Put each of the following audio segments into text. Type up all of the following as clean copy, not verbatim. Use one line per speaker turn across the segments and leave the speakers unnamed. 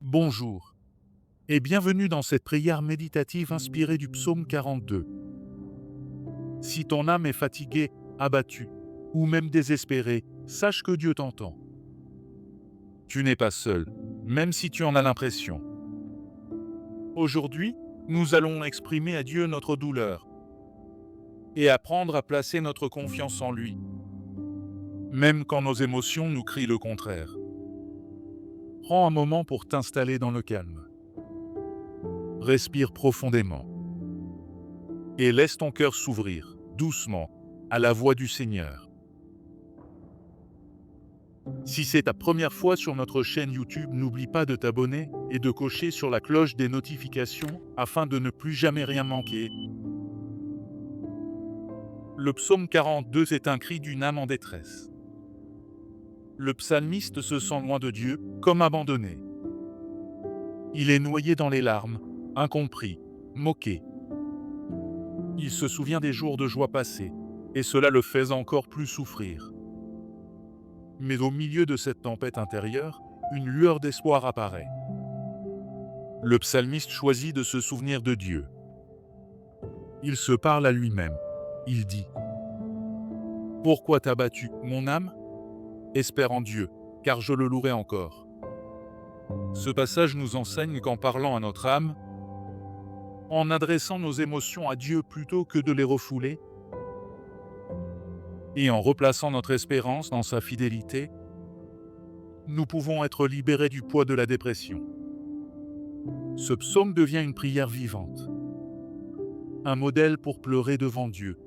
Bonjour et bienvenue dans cette prière méditative inspirée du psaume 42. Si ton âme est fatiguée, abattue ou même désespérée, sache que Dieu t'entend. Tu n'es pas seul, même si tu en as l'impression. Aujourd'hui, nous allons exprimer à Dieu notre douleur et apprendre à placer notre confiance en lui, même quand nos émotions nous crient le contraire. Prends un moment pour t'installer dans le calme. Respire profondément et laisse ton cœur s'ouvrir, doucement, à la voix du Seigneur. Si c'est ta première fois sur notre chaîne YouTube, n'oublie pas de t'abonner et de cocher sur la cloche des notifications afin de ne plus jamais rien manquer. Le psaume 42 est un cri d'une âme en détresse. Le psalmiste se sent loin de Dieu, comme abandonné. Il est noyé dans les larmes, incompris, moqué. Il se souvient des jours de joie passés, et cela le fait encore plus souffrir. Mais au milieu de cette tempête intérieure, une lueur d'espoir apparaît. Le psalmiste choisit de se souvenir de Dieu. Il se parle à lui-même. Il dit : « Pourquoi t'as battu, mon âme ? Espère en Dieu, car je le louerai encore. » Ce passage nous enseigne qu'en parlant à notre âme, en adressant nos émotions à Dieu plutôt que de les refouler, et en replaçant notre espérance dans sa fidélité, nous pouvons être libérés du poids de la dépression. Ce psaume devient une prière vivante, un modèle pour pleurer devant Dieu,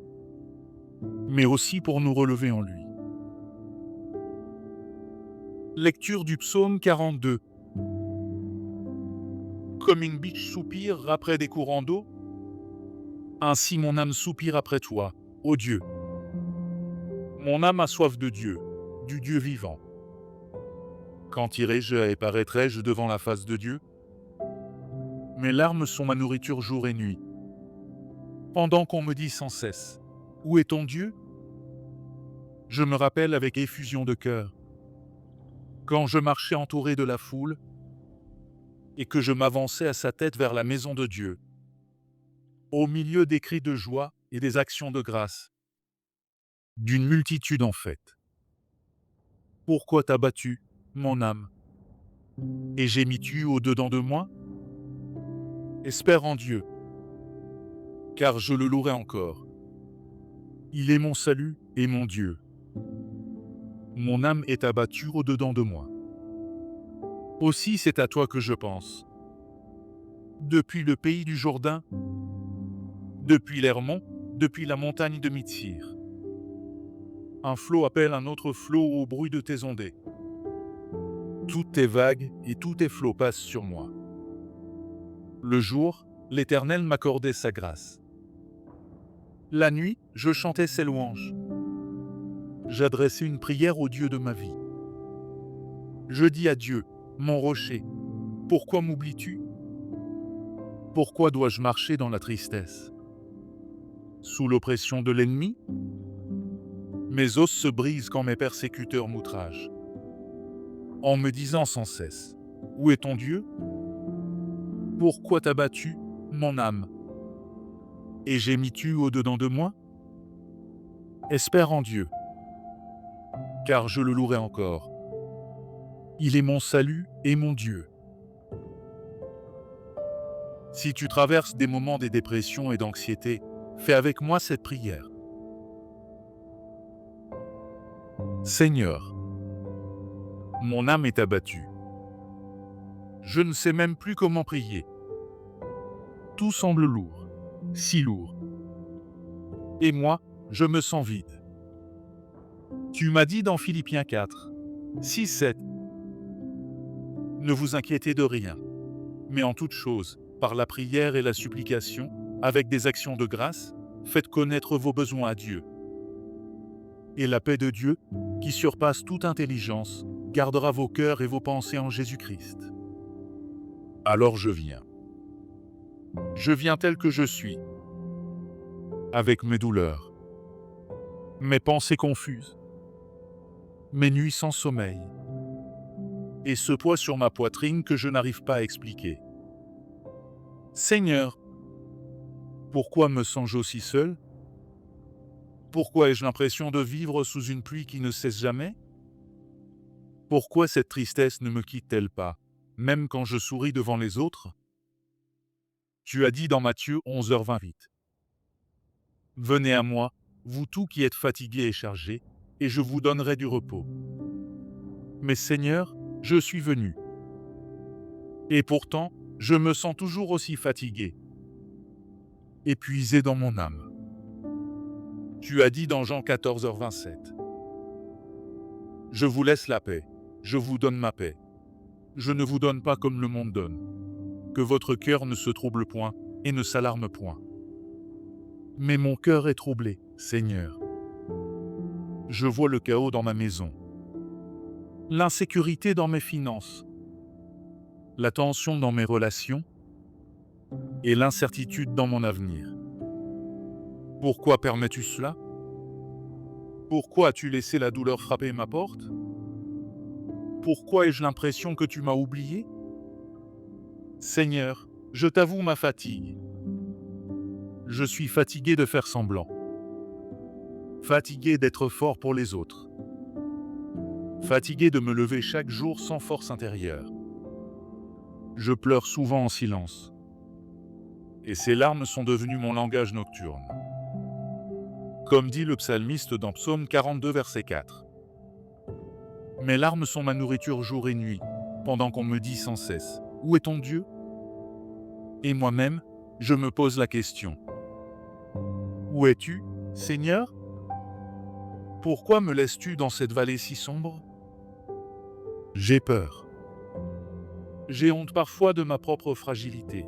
mais aussi pour nous relever en lui. Lecture du psaume 42. Comme une biche soupire après des courants d'eau, ainsi mon âme soupire après toi, ô Dieu. Mon âme a soif de Dieu, du Dieu vivant. Quand irai-je et paraîtrai-je devant la face de Dieu ? Mes larmes sont ma nourriture jour et nuit. Pendant qu'on me dit sans cesse : où est ton Dieu ? Je me rappelle avec effusion de cœur, quand je marchais entouré de la foule et que je m'avançais à sa tête vers la maison de Dieu, au milieu des cris de joie et des actions de grâce, d'une multitude en fait. Pourquoi t'as battu, mon âme ? Et gémis-tu au-dedans de moi ? Espère en Dieu, car je le louerai encore. Il est mon salut et mon Dieu. Mon âme est abattue au-dedans de moi. Aussi c'est à toi que je pense. Depuis le pays du Jourdain, depuis l'Hermon, depuis la montagne de Mitsir. Un flot appelle un autre flot au bruit de tes ondées. Toutes tes vagues et tous tes flots passent sur moi. Le jour, l'Éternel m'accordait sa grâce. La nuit, je chantais ses louanges. J'adressais une prière au Dieu de ma vie. Je dis à Dieu, mon rocher, pourquoi m'oublies-tu ? Pourquoi dois-je marcher dans la tristesse ? Sous l'oppression de l'ennemi ? Mes os se brisent quand mes persécuteurs m'outragent, en me disant sans cesse : où est ton Dieu ? Pourquoi t'as battu, mon âme ? Et gémis-tu au-dedans de moi ? Espère en Dieu, car je le louerai encore. Il est mon salut et mon Dieu. Si tu traverses des moments de dépression et d'anxiété, fais avec moi cette prière. Seigneur, mon âme est abattue. Je ne sais même plus comment prier. Tout semble lourd, si lourd. Et moi, je me sens vide. Tu m'as dit dans Philippiens 4, 6, 7. Ne vous inquiétez de rien, mais en toute chose, par la prière et la supplication, avec des actions de grâce, faites connaître vos besoins à Dieu. Et la paix de Dieu, qui surpasse toute intelligence, gardera vos cœurs et vos pensées en Jésus-Christ. Alors je viens. Je viens tel que je suis, avec mes douleurs, mes pensées confuses, mes nuits sans sommeil. et ce poids sur ma poitrine que je n'arrive pas à expliquer. Seigneur, pourquoi me sens-je aussi seul? Pourquoi ai-je l'impression de vivre sous une pluie qui ne cesse jamais? Pourquoi cette tristesse ne me quitte-t-elle pas, même quand je souris devant les autres? Tu as dit dans Matthieu 11h28. Venez à moi, vous tous qui êtes fatigués et chargés, et je vous donnerai du repos. Mais Seigneur, je suis venu. Et pourtant, je me sens toujours aussi fatigué, épuisé dans mon âme. Tu as dit dans Jean 14h27. Je vous laisse la paix, je vous donne ma paix. Je ne vous donne pas comme le monde donne. Que votre cœur ne se trouble point et ne s'alarme point. Mais mon cœur est troublé, Seigneur. Je vois le chaos dans ma maison, l'insécurité dans mes finances, la tension dans mes relations et l'incertitude dans mon avenir. Pourquoi permets-tu cela? Pourquoi as-tu laissé la douleur frapper ma porte? Pourquoi ai-je l'impression que tu m'as oublié? Seigneur, je t'avoue ma fatigue. Je suis fatigué de faire semblant. Fatigué d'être fort pour les autres. Fatigué de me lever chaque jour sans force intérieure. Je pleure souvent en silence. Et ces larmes sont devenues mon langage nocturne. Comme dit le psalmiste dans Psaume 42, verset 4. Mes larmes sont ma nourriture jour et nuit, pendant qu'on me dit sans cesse « Où est ton Dieu ?» Et moi-même, je me pose la question. Où es-tu, Seigneur? Pourquoi me laisses-tu dans cette vallée si sombre? J'ai peur. J'ai honte parfois de ma propre fragilité.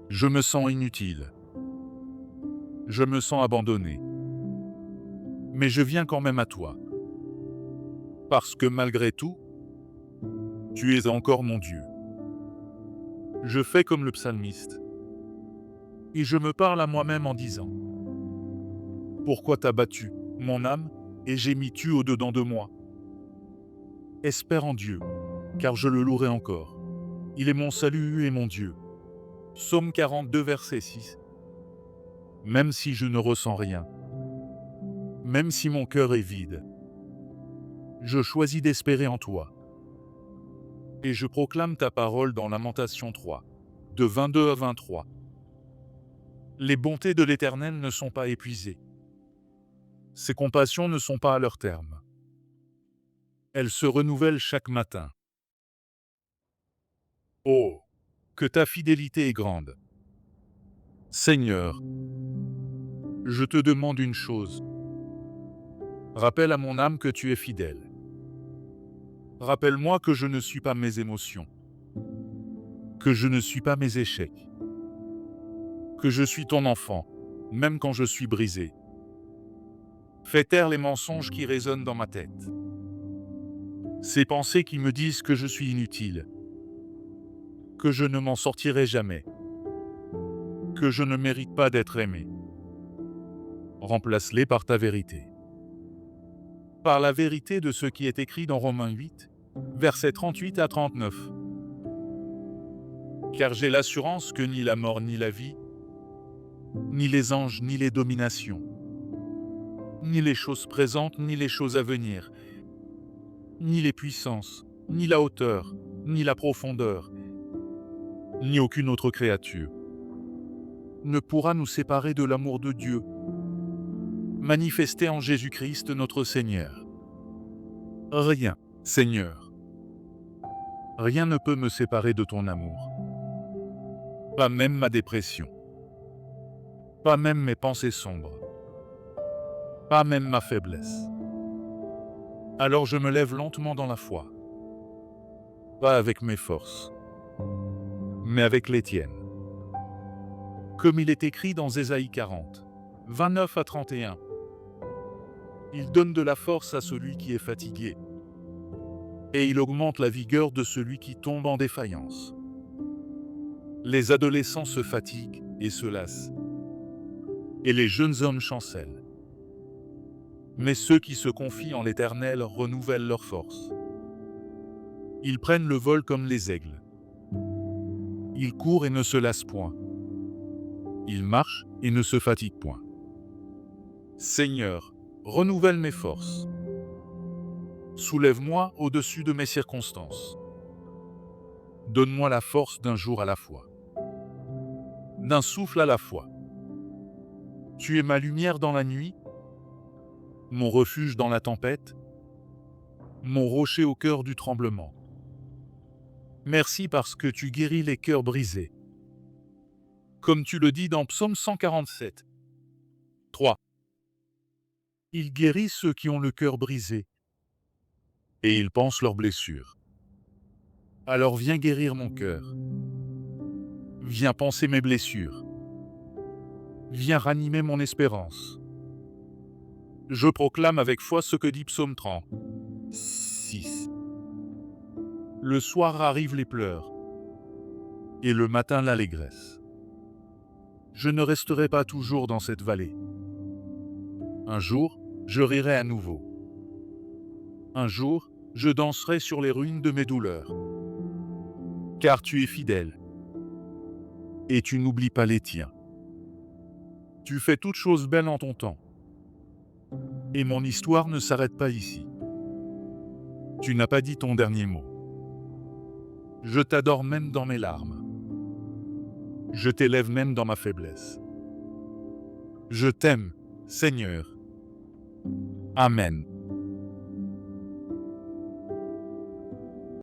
Je me sens inutile. Je me sens abandonné. Mais je viens quand même à toi. Parce que malgré tout, tu es encore mon Dieu. Je fais comme le psalmiste. Et je me parle à moi-même en disant: Pourquoi t'as battu, mon âme, et gémis-tu au-dedans de moi? Espère en Dieu, car je le louerai encore. Il est mon salut et mon Dieu. Psaume 42, verset 6. Même si je ne ressens rien, même si mon cœur est vide, je choisis d'espérer en toi. Et je proclame ta parole dans Lamentation 3, de 22 à 23. Les bontés de l'Éternel ne sont pas épuisées. Ses compassions ne sont pas à leur terme. Elles se renouvellent chaque matin. Oh, que ta fidélité est grande. Seigneur, je te demande une chose. Rappelle à mon âme que tu es fidèle. Rappelle-moi que je ne suis pas mes émotions, que je ne suis pas mes échecs, que je suis ton enfant, même quand je suis brisé. Fais taire les mensonges qui résonnent dans ma tête. Ces pensées qui me disent que je suis inutile, que je ne m'en sortirai jamais, que je ne mérite pas d'être aimé. Remplace-les par ta vérité. Par la vérité de ce qui est écrit dans Romains 8, versets 38 à 39. Car j'ai l'assurance que ni la mort ni la vie, ni les anges ni les dominations, ni les choses présentes ni les choses à venir, ni les puissances, ni la hauteur, ni la profondeur, ni aucune autre créature ne pourra nous séparer de l'amour de Dieu, manifesté en Jésus-Christ notre Seigneur. Rien, Seigneur. Rien ne peut me séparer de ton amour. Pas même ma dépression. Pas même mes pensées sombres. Pas même ma faiblesse. Alors je me lève lentement dans la foi. Pas avec mes forces, mais avec les tiennes. Comme il est écrit dans Ésaïe 40, 29 à 31. Il donne de la force à celui qui est fatigué, et il augmente la vigueur de celui qui tombe en défaillance. Les adolescents se fatiguent et se lassent, et les jeunes hommes chancellent. Mais ceux qui se confient en l'Éternel renouvellent leur force. Ils prennent le vol comme les aigles. Ils courent et ne se lassent point. Ils marchent et ne se fatiguent point. Seigneur, renouvelle mes forces. Soulève-moi au-dessus de mes circonstances. Donne-moi la force d'un jour à la fois, d'un souffle à la fois. Tu es ma lumière dans la nuit, mon refuge dans la tempête, mon rocher au cœur du tremblement. Merci parce que tu guéris les cœurs brisés. Comme tu le dis dans Psaume 147. 3. Il guérit ceux qui ont le cœur brisé, et il pense leurs blessures. Alors viens guérir mon cœur. Viens panser mes blessures. Viens ranimer mon espérance. Je proclame avec foi ce que dit Psaume 36. Le soir arrivent les pleurs, et le matin l'allégresse. Je ne resterai pas toujours dans cette vallée. Un jour, je rirai à nouveau. Un jour, je danserai sur les ruines de mes douleurs. Car tu es fidèle, et tu n'oublies pas les tiens. Tu fais toutes choses belles en ton temps, et mon histoire ne s'arrête pas ici. Tu n'as pas dit ton dernier mot. Je t'adore même dans mes larmes. Je t'élève même dans ma faiblesse. Je t'aime, Seigneur. Amen.